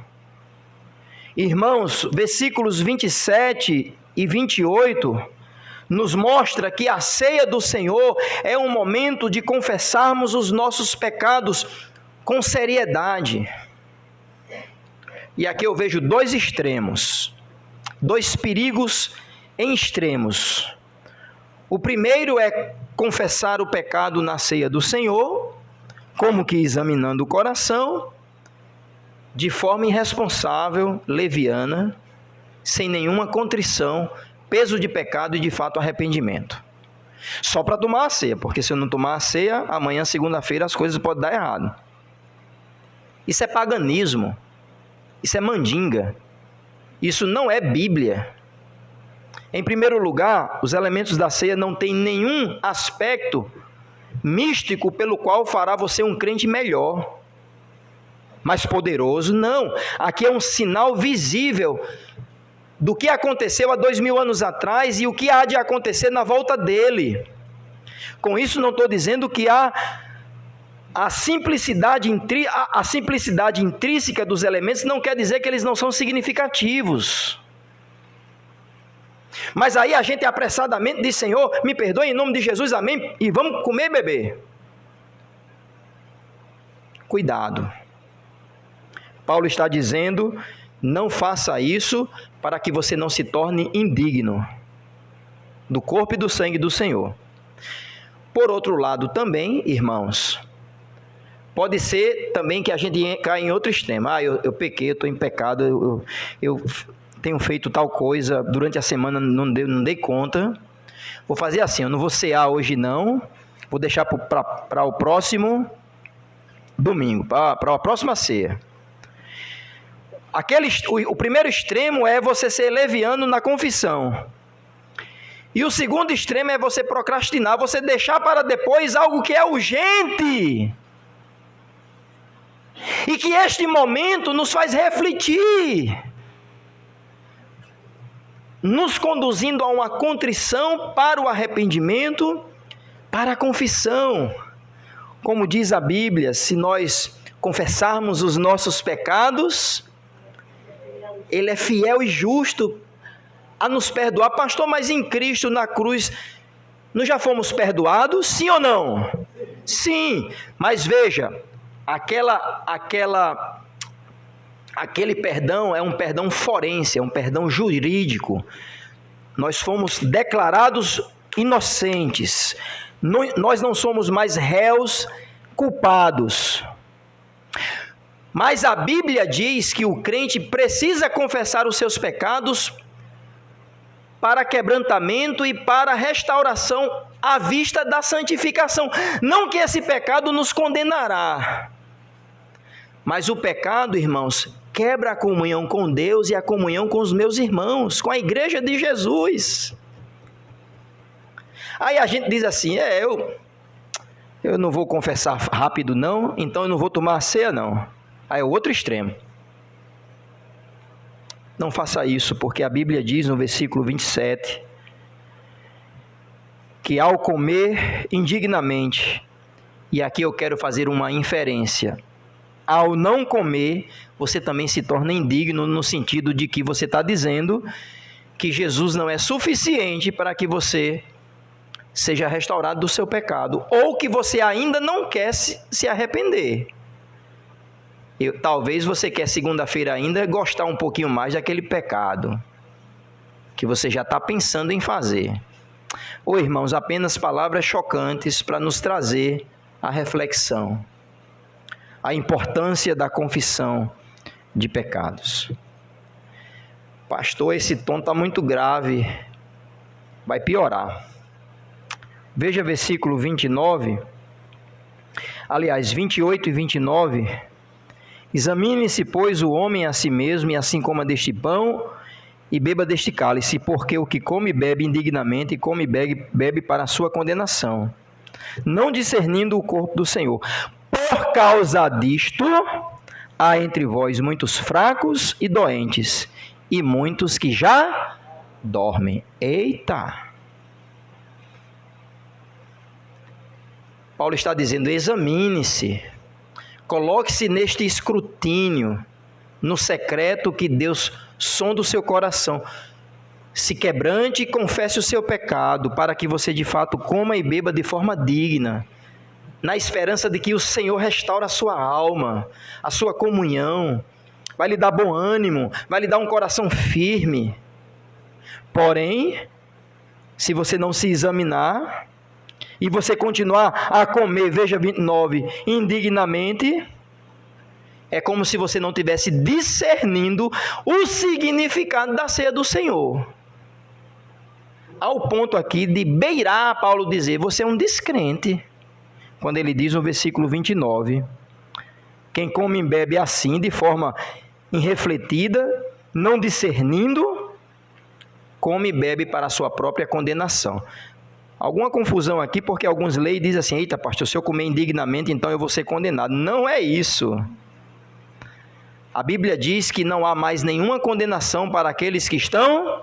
Irmãos, versículos 27 e 28 nos mostra que a ceia do Senhor é um momento de confessarmos os nossos pecados com seriedade. E aqui eu vejo dois extremos, dois perigos em extremos. O primeiro é confessar o pecado na ceia do Senhor, como que examinando o coração, de forma irresponsável, leviana, sem nenhuma contrição, peso de pecado e de fato arrependimento. Só para tomar a ceia, porque se eu não tomar a ceia, amanhã, segunda-feira, as coisas podem dar errado. Isso é paganismo, isso é mandinga, isso não é Bíblia. Em primeiro lugar, os elementos da ceia não têm nenhum aspecto místico pelo qual fará você um crente melhor, mais poderoso. Não, aqui é um sinal visível do que aconteceu há 2000 anos atrás e o que há de acontecer na volta dele. Com isso não estou dizendo que há a simplicidade intrínseca dos elementos, não quer dizer que eles não são significativos. Mas aí a gente apressadamente diz: Senhor, me perdoe em nome de Jesus, amém, e vamos comer e beber. Cuidado. Paulo está dizendo: não faça isso para que você não se torne indigno do corpo e do sangue do Senhor. Por outro lado também, irmãos, pode ser também que a gente caia em outro extremo. Eu pequei, eu estou em pecado, eu tenho feito tal coisa, durante a semana não dei conta. Vou fazer assim, eu não vou cear hoje não, vou deixar para o próximo domingo, para a próxima ceia. O primeiro extremo é você ser leviano na confissão. E o segundo extremo é você procrastinar, você deixar para depois algo que é urgente. E que este momento nos faz refletir, nos conduzindo a uma contrição para o arrependimento, para a confissão. Como diz a Bíblia, se nós confessarmos os nossos pecados, Ele é fiel e justo a nos perdoar. Pastor, mas em Cristo na cruz, nós já fomos perdoados? Sim ou não? Sim, mas veja, aquele perdão é um perdão forense, é um perdão jurídico. Nós fomos declarados inocentes, nós não somos mais réus culpados. Mas a Bíblia diz que o crente precisa confessar os seus pecados para quebrantamento e para restauração à vista da santificação. Não que esse pecado nos condenará, mas o pecado, irmãos, quebra a comunhão com Deus e a comunhão com os meus irmãos, com a igreja de Jesus. Aí a gente diz assim: eu não vou confessar rápido não, então eu não vou tomar a ceia não. Aí é o outro extremo. Não faça isso, porque a Bíblia diz no versículo 27, que ao comer indignamente, e aqui eu quero fazer uma inferência, ao não comer, você também se torna indigno, no sentido de que você está dizendo que Jesus não é suficiente para que você seja restaurado do seu pecado, ou que você ainda não quer se arrepender. Talvez você quer segunda-feira ainda gostar um pouquinho mais daquele pecado que você já está pensando em fazer. Ô irmãos, apenas palavras chocantes para nos trazer a reflexão, a importância da confissão de pecados. Pastor, esse tom está muito grave, vai piorar. Veja versículo 29, aliás, 28 e 29, Examine-se, pois, o homem a si mesmo, e assim coma deste pão e beba deste cálice, porque o que come e bebe indignamente, come e bebe para a sua condenação, não discernindo o corpo do Senhor. Por causa disto, há entre vós muitos fracos e doentes, e muitos que já dormem. Eita! Paulo está dizendo, examine-se, coloque-se neste escrutínio, no secreto que Deus sonda o seu coração. Se quebrante e confesse o seu pecado, para que você de fato coma e beba de forma digna, na esperança de que o Senhor restaure a sua alma, a sua comunhão, vai lhe dar bom ânimo, vai lhe dar um coração firme. Porém, se você não se examinar, e você continuar a comer, veja 29, indignamente, é como se você não estivesse discernindo o significado da ceia do Senhor. Ao ponto aqui de beirar Paulo dizer, você é um descrente. Quando ele diz no versículo 29, quem come e bebe assim, de forma irrefletida, não discernindo, come e bebe para a sua própria condenação. Alguma confusão aqui, porque alguns leem e dizem assim, eita pastor, se eu comer indignamente, então eu vou ser condenado. Não é isso. A Bíblia diz que não há mais nenhuma condenação para aqueles que estão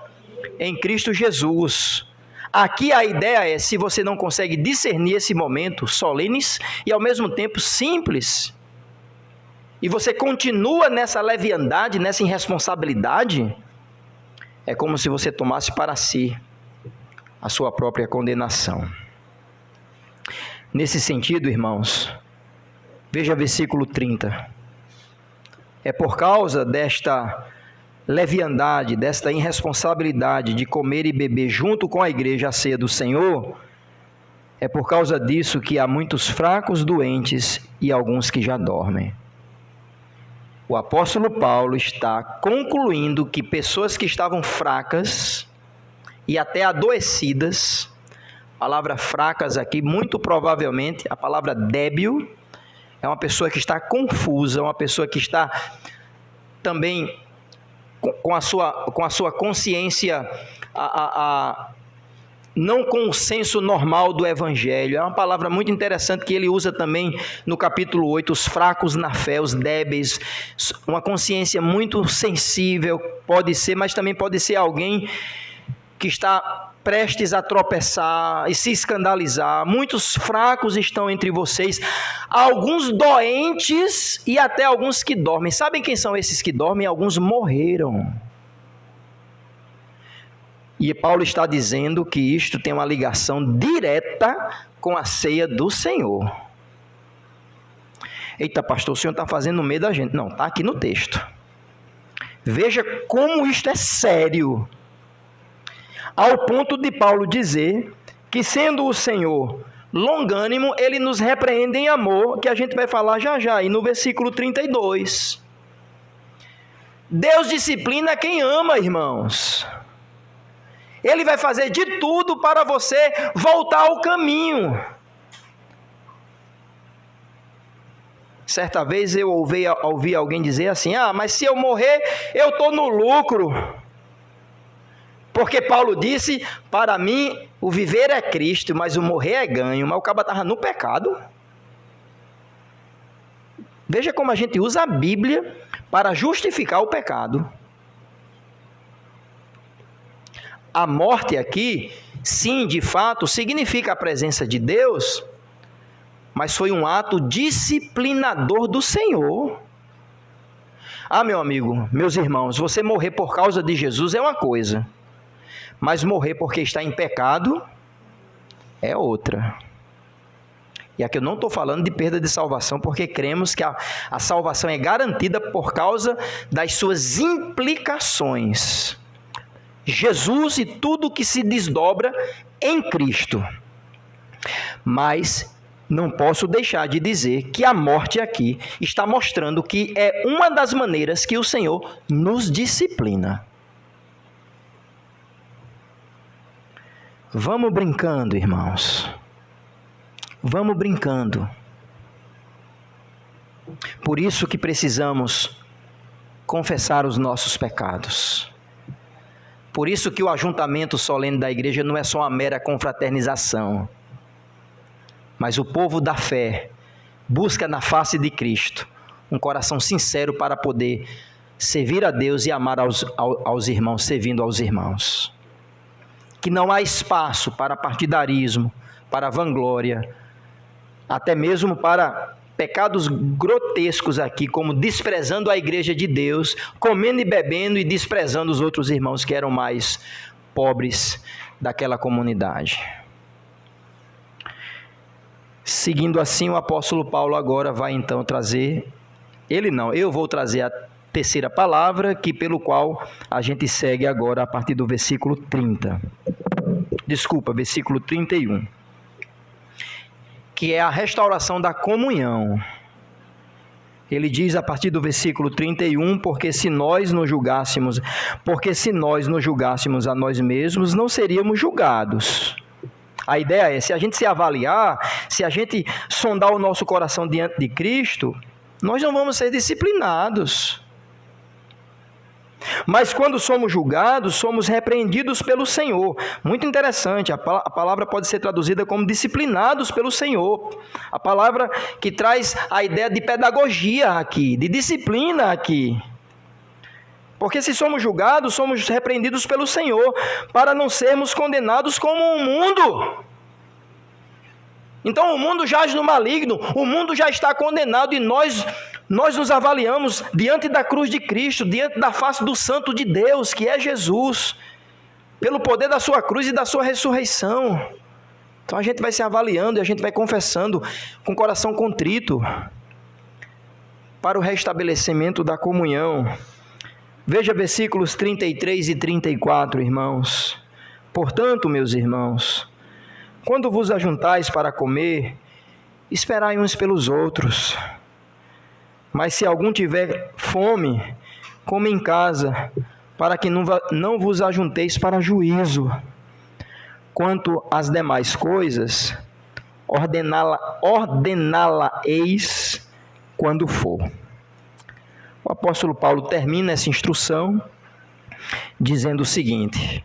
em Cristo Jesus. Aqui a ideia é, se você não consegue discernir esse momento solene e ao mesmo tempo simples, e você continua nessa leviandade, nessa irresponsabilidade, é como se você tomasse para si a sua própria condenação. Nesse sentido, irmãos, veja versículo 30. É por causa desta leviandade, desta irresponsabilidade de comer e beber junto com a igreja a ceia do Senhor, é por causa disso que há muitos fracos, doentes e alguns que já dormem. O apóstolo Paulo está concluindo que pessoas que estavam fracas e até adoecidas, palavra fracas aqui, muito provavelmente a palavra débil, é uma pessoa que está confusa, uma pessoa que está também com a sua consciência, não com o senso normal do Evangelho. É uma palavra muito interessante que ele usa também no capítulo 8, os fracos na fé, os débeis, uma consciência muito sensível, pode ser, mas também pode ser alguém que está prestes a tropeçar e se escandalizar. Muitos fracos estão entre vocês, alguns doentes e até alguns que dormem. Sabem quem são esses que dormem? Alguns morreram. E Paulo está dizendo que isto tem uma ligação direta com a ceia do Senhor. Eita, pastor, o senhor está fazendo medo da gente. Não, está aqui no texto. Veja como isto é sério. Ao ponto de Paulo dizer que, sendo o Senhor longânimo, ele nos repreende em amor, que a gente vai falar já já, e no versículo 32. Deus disciplina quem ama, irmãos. Ele vai fazer de tudo para você voltar ao caminho. Certa vez eu ouvi alguém dizer assim, mas se eu morrer, eu estou no lucro. Porque Paulo disse, para mim, o viver é Cristo, mas o morrer é ganho. Mas o cara estava no pecado. Veja como a gente usa a Bíblia para justificar o pecado. A morte aqui, sim, de fato, significa a presença de Deus, mas foi um ato disciplinador do Senhor. Meu amigo, meus irmãos, você morrer por causa de Jesus é uma coisa, mas morrer porque está em pecado é outra. E aqui eu não estou falando de perda de salvação, porque cremos que a salvação é garantida por causa das suas implicações. Jesus e tudo que se desdobra em Cristo. Mas não posso deixar de dizer que a morte aqui está mostrando que é uma das maneiras que o Senhor nos disciplina. Vamos brincando, irmãos. Vamos brincando. Por isso que precisamos confessar os nossos pecados. Por isso que o ajuntamento solene da igreja não é só uma mera confraternização, mas o povo da fé busca na face de Cristo um coração sincero para poder servir a Deus e amar aos irmãos, servindo aos irmãos. Que não há espaço para partidarismo, para vanglória, até mesmo para pecados grotescos aqui, como desprezando a igreja de Deus, comendo e bebendo e desprezando os outros irmãos que eram mais pobres daquela comunidade. Seguindo assim, o apóstolo Paulo agora vai então trazer, eu vou trazer a terceira palavra, pelo qual a gente segue agora a partir do versículo 31, que é a restauração da comunhão. Ele diz a partir do versículo 31, porque se nós nos julgássemos a nós mesmos, não seríamos julgados. A ideia é, se a gente se avaliar, se a gente sondar o nosso coração diante de Cristo, nós não vamos ser disciplinados. Mas quando somos julgados, somos repreendidos pelo Senhor. Muito interessante, a palavra pode ser traduzida como disciplinados pelo Senhor. A palavra que traz a ideia de pedagogia aqui, de disciplina aqui. Porque se somos julgados, somos repreendidos pelo Senhor, para não sermos condenados como o mundo. Então o mundo jaz no maligno, o mundo já está condenado e nós nos avaliamos diante da cruz de Cristo, diante da face do Santo de Deus, que é Jesus, pelo poder da sua cruz e da sua ressurreição. Então a gente vai se avaliando e a gente vai confessando com o coração contrito para o restabelecimento da comunhão. Veja versículos 33 e 34, irmãos. Portanto, meus irmãos, quando vos ajuntais para comer, esperai uns pelos outros. Mas se algum tiver fome, come em casa, para que não vos ajunteis para juízo. Quanto às demais coisas, ordená-la-eis quando for. O apóstolo Paulo termina essa instrução dizendo o seguinte: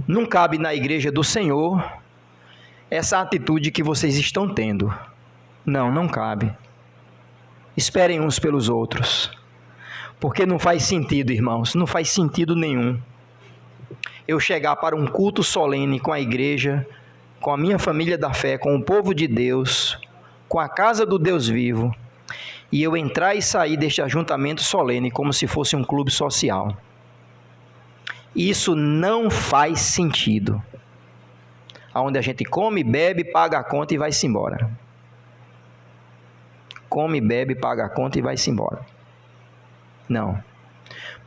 não cabe na igreja do Senhor essa atitude que vocês estão tendo. Não cabe. Esperem uns pelos outros, porque não faz sentido, irmãos, não faz sentido nenhum eu chegar para um culto solene com a igreja, com a minha família da fé, com o povo de Deus, com a casa do Deus vivo, e eu entrar e sair deste ajuntamento solene como se fosse um clube social. Isso não faz sentido. Onde a gente come, bebe, paga a conta e vai-se embora. Come, bebe, paga a conta e vai-se embora. Não.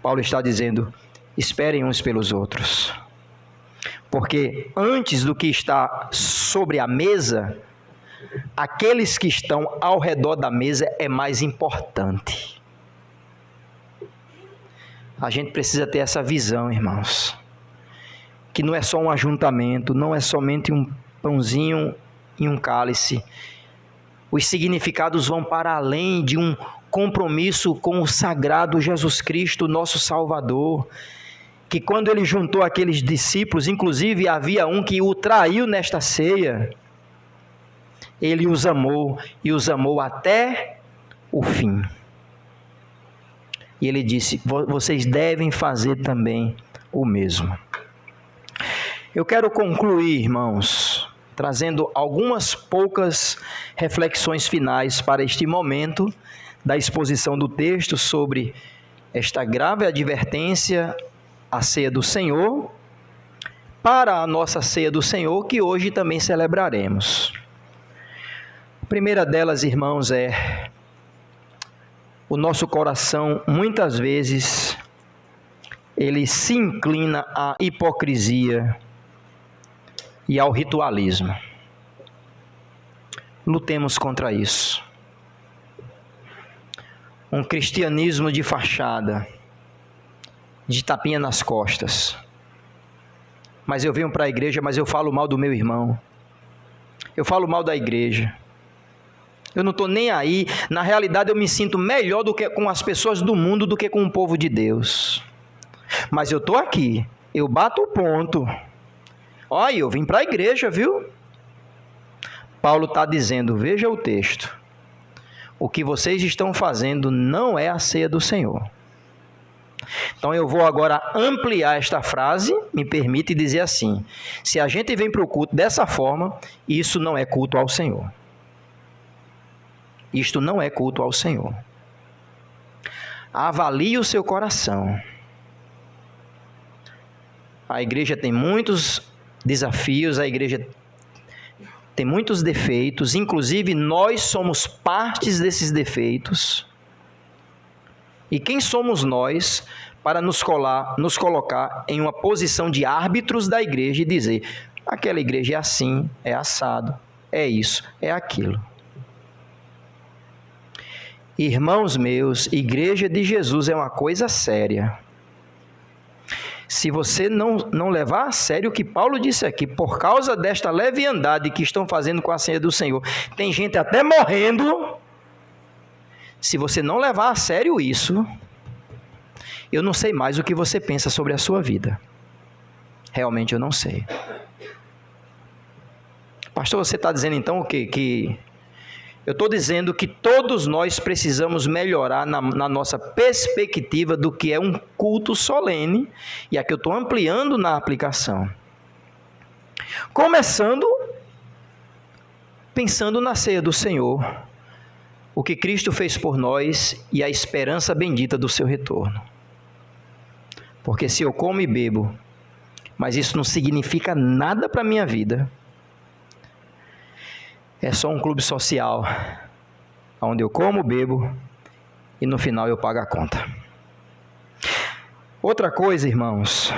Paulo está dizendo, esperem uns pelos outros. Porque antes do que está sobre a mesa, aqueles que estão ao redor da mesa é mais importante. A gente precisa ter essa visão, irmãos. Que não é só um ajuntamento, não é somente um pãozinho e um cálice. Os significados vão para além de um compromisso com o sagrado Jesus Cristo, nosso Salvador, que quando ele juntou aqueles discípulos, inclusive havia um que o traiu nesta ceia, ele os amou e os amou até o fim. E ele disse, vocês devem fazer também o mesmo. Eu quero concluir, irmãos, trazendo algumas poucas reflexões finais para este momento da exposição do texto sobre esta grave advertência à ceia do Senhor, para a nossa ceia do Senhor, que hoje também celebraremos. A primeira delas, irmãos, é o nosso coração, muitas vezes, ele se inclina à hipocrisia e ao ritualismo. Lutemos contra isso. Um cristianismo de fachada, de tapinha nas costas. Mas eu venho para a igreja, mas eu falo mal do meu irmão. Eu falo mal da igreja. Eu não estou nem aí. Na realidade, eu me sinto melhor do que com as pessoas do mundo do que com o povo de Deus. Mas eu estou aqui. Eu bato o ponto. Olha, eu vim para a igreja, viu? Paulo está dizendo, veja o texto. O que vocês estão fazendo não é a ceia do Senhor. Então eu vou agora ampliar esta frase, me permite dizer assim: se a gente vem para o culto dessa forma, isso não é culto ao Senhor. Isto não é culto ao Senhor. Avalie o seu coração. A igreja tem muitos desafios, a igreja tem muitos defeitos, inclusive nós somos partes desses defeitos. E quem somos nós para nos colocar em uma posição de árbitros da igreja e dizer, aquela igreja é assim, é assado, é isso, é aquilo. Irmãos meus, igreja de Jesus é uma coisa séria. Se você não levar a sério o que Paulo disse aqui, por causa desta leviandade que estão fazendo com a ceia do Senhor, tem gente até morrendo. Se você não levar a sério isso, eu não sei mais o que você pensa sobre a sua vida. Realmente eu não sei. Pastor, você está dizendo então o quê? Eu estou dizendo que todos nós precisamos melhorar na nossa perspectiva do que é um culto solene, e aqui eu estou ampliando na aplicação. Começando pensando na ceia do Senhor, o que Cristo fez por nós e a esperança bendita do seu retorno. Porque se eu como e bebo, mas isso não significa nada para a minha vida, é só um clube social, onde eu como, bebo e no final eu pago a conta. Outra coisa, irmãos,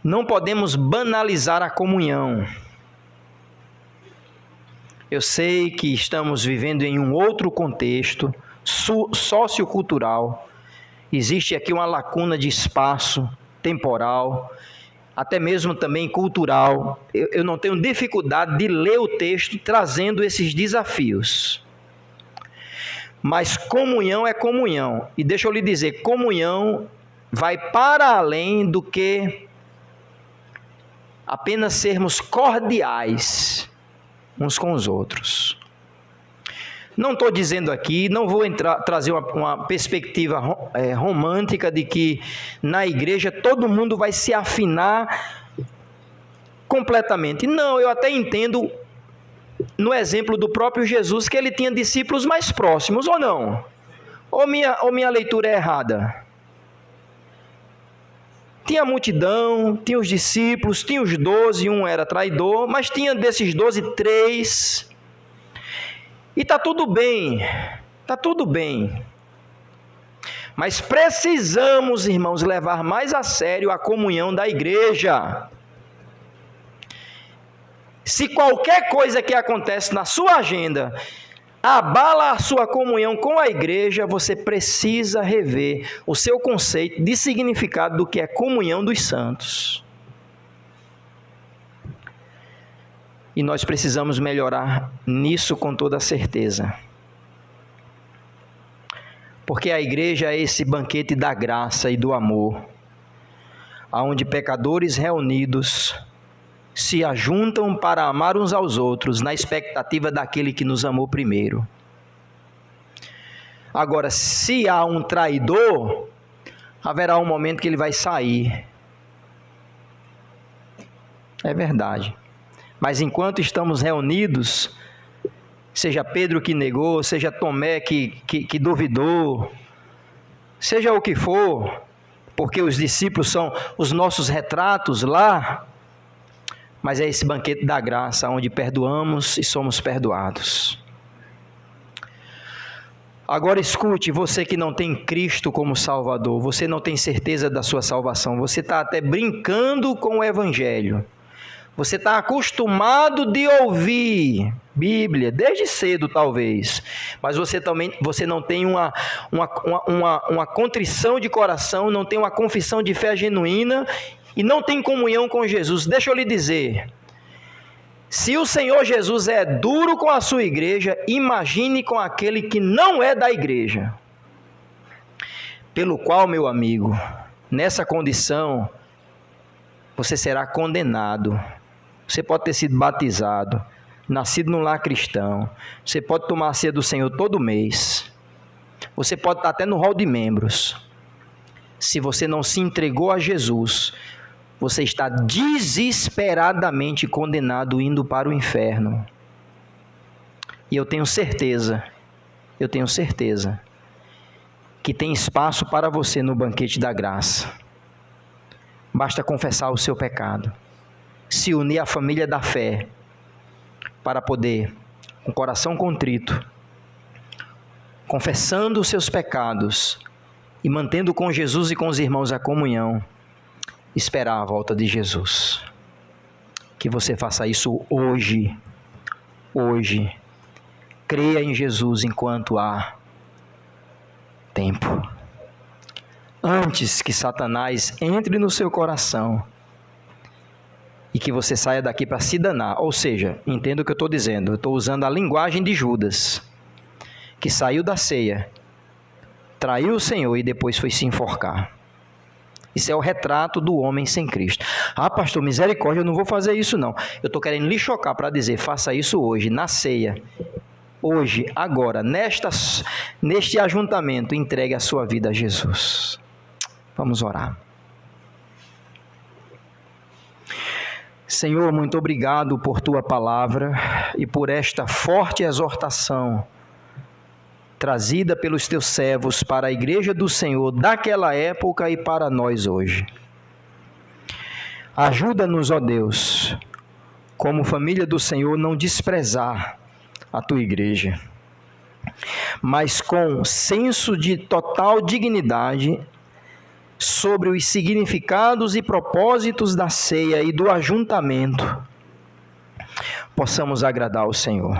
não podemos banalizar a comunhão. Eu sei que estamos vivendo em um outro contexto sociocultural. Existe aqui uma lacuna de espaço temporal, até mesmo também cultural. Eu não tenho dificuldade de ler o texto trazendo esses desafios. Mas comunhão é comunhão. E deixa eu lhe dizer, comunhão vai para além do que apenas sermos cordiais uns com os outros. Não estou dizendo aqui, não vou trazer uma perspectiva romântica de que na igreja todo mundo vai se afinar completamente. Não, eu até entendo no exemplo do próprio Jesus que ele tinha discípulos mais próximos, ou não? Ou minha leitura é errada? Tinha a multidão, tinha os discípulos, tinha os 12, um era traidor, mas tinha desses 12, 3... E está tudo bem, mas precisamos, irmãos, levar mais a sério a comunhão da igreja. Se qualquer coisa que acontece na sua agenda abala a sua comunhão com a igreja, você precisa rever o seu conceito de significado do que é comunhão dos santos. E nós precisamos melhorar nisso com toda certeza. Porque a igreja é esse banquete da graça e do amor, onde pecadores reunidos se ajuntam para amar uns aos outros, na expectativa daquele que nos amou primeiro. Agora, se há um traidor, haverá um momento que ele vai sair. É verdade. Mas enquanto estamos reunidos, seja Pedro que negou, seja Tomé que duvidou, seja o que for, porque os discípulos são os nossos retratos lá, mas é esse banquete da graça, onde perdoamos e somos perdoados. Agora escute, você que não tem Cristo como Salvador, você não tem certeza da sua salvação, você está até brincando com o Evangelho. Você está acostumado de ouvir Bíblia, desde cedo talvez, mas você não tem uma contrição de coração, não tem uma confissão de fé genuína e não tem comunhão com Jesus. Deixa eu lhe dizer, Se o Senhor Jesus é duro com a sua igreja, imagine com aquele que não é da igreja. Pelo qual, meu amigo, nessa condição, você será condenado. Você pode ter sido batizado, nascido num lar cristão. Você pode tomar a ceia do Senhor todo mês. Você pode estar até no hall de membros. Se você não se entregou a Jesus, você está desesperadamente condenado, indo para o inferno. E eu tenho certeza que tem espaço para você no banquete da graça. Basta confessar o seu pecado, se unir à família da fé, para poder, com o coração contrito, confessando os seus pecados e mantendo com Jesus e com os irmãos a comunhão, esperar a volta de Jesus. Que você faça isso hoje. Hoje. Creia em Jesus enquanto há tempo. Antes que Satanás entre no seu coração e que você saia daqui para se danar. Ou seja, entenda o que eu estou dizendo. Eu estou usando a linguagem de Judas, que saiu da ceia, traiu o Senhor e depois foi se enforcar. Isso é o retrato do homem sem Cristo. Ah, pastor, misericórdia, eu não vou fazer isso não. Eu estou querendo lhe chocar para dizer, faça isso hoje, na ceia. Hoje, agora, neste ajuntamento, entregue a sua vida a Jesus. Vamos orar. Senhor, muito obrigado por tua palavra e por esta forte exortação trazida pelos teus servos para a igreja do Senhor daquela época e para nós hoje. Ajuda-nos, ó Deus, como família do Senhor, não desprezar a tua igreja, mas com senso de total dignidade sobre os significados e propósitos da ceia e do ajuntamento, possamos agradar ao Senhor.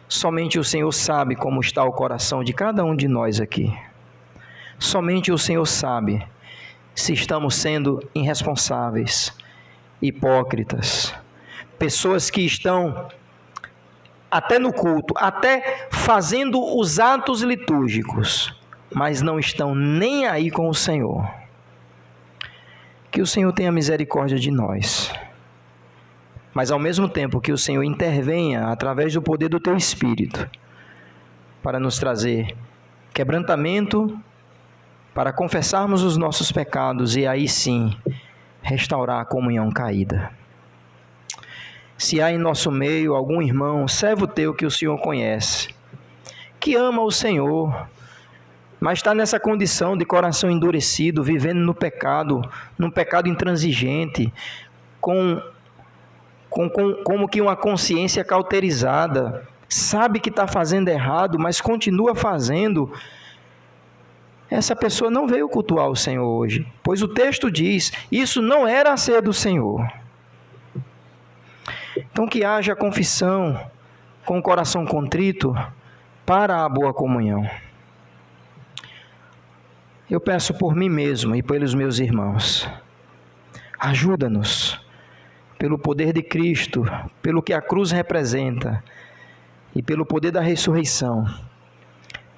Somente o Senhor sabe como está o coração de cada um de nós aqui. Somente o Senhor sabe se estamos sendo irresponsáveis, hipócritas, pessoas que estão até no culto, até fazendo os atos litúrgicos, mas não estão nem aí com o Senhor. Que o Senhor tenha misericórdia de nós, mas ao mesmo tempo que o Senhor intervenha através do poder do Teu Espírito, para nos trazer quebrantamento, para confessarmos os nossos pecados e aí sim restaurar a comunhão caída. Se há em nosso meio algum irmão, servo Teu que o Senhor conhece, que ama o Senhor, mas está nessa condição de coração endurecido, vivendo no pecado, num pecado intransigente, como que uma consciência cauterizada, sabe que está fazendo errado, mas continua fazendo. Essa pessoa não veio cultuar o Senhor hoje, pois o texto diz, isso não era a ceia do Senhor. Então que haja confissão com o coração contrito para a boa comunhão. Eu peço por mim mesmo e pelos meus irmãos, ajuda-nos, pelo poder de Cristo, pelo que a cruz representa e pelo poder da ressurreição,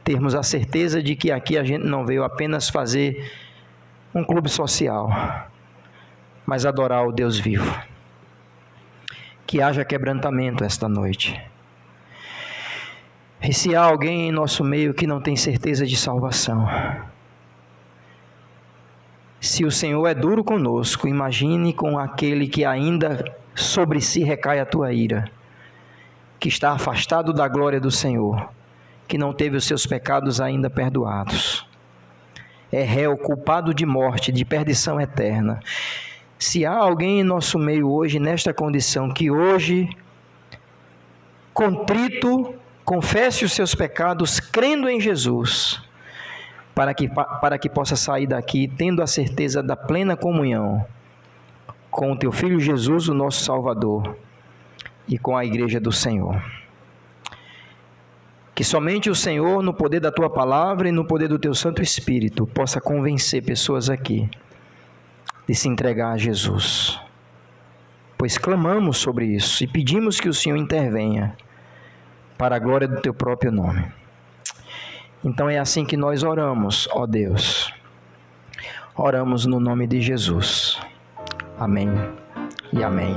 termos a certeza de que aqui a gente não veio apenas fazer um clube social, mas adorar o Deus vivo. Que haja quebrantamento esta noite. E se há alguém em nosso meio que não tem certeza de salvação, se o Senhor é duro conosco, imagine com aquele que ainda sobre si recai a tua ira, que está afastado da glória do Senhor, que não teve os seus pecados ainda perdoados, é réu, culpado de morte, de perdição eterna. Se há alguém em nosso meio hoje, nesta condição, que hoje, contrito, confesse os seus pecados, crendo em Jesus, para que possa sair daqui tendo a certeza da plena comunhão com o Teu Filho Jesus, o nosso Salvador, e com a Igreja do Senhor. Que somente o Senhor, no poder da Tua Palavra e no poder do Teu Santo Espírito, possa convencer pessoas aqui de se entregar a Jesus. pois clamamos sobre isso e pedimos que o Senhor intervenha para a glória do teu próprio nome. Então é assim que nós oramos, ó Deus. Oramos no nome de Jesus. Amém e amém.